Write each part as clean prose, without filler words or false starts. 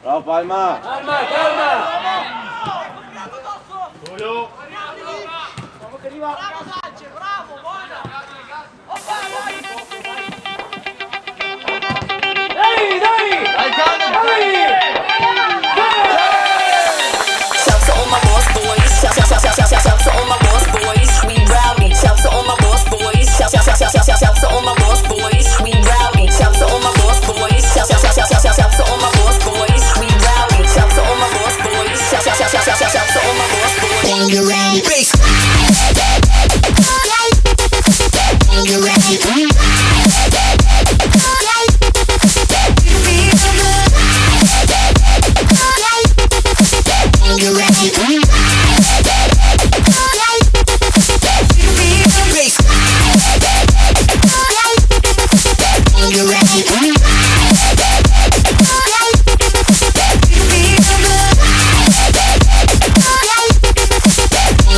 Bravo Palma! Calma, calma! Giulio! Bravo che arriva! Bravo Sanchez, bravo, buona! Dai, dai! Dai calma! Shout to all my lost boys. Shout to all my lost boys. We rowdy. Shout to all my lost boys. Shout to all my lost boys. We rowdy. Shout to all my lost boys. Shout to all my lost boys. We rowdy. Shout to all my lost boys. Shout to all my lost boys. When you're ready, bass. When you're ready. You're ready. Bass. You're ready.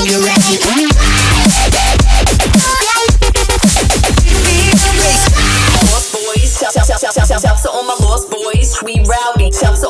You're ready. Lost boys, shout to all my lost boys. We rowdy. Shout to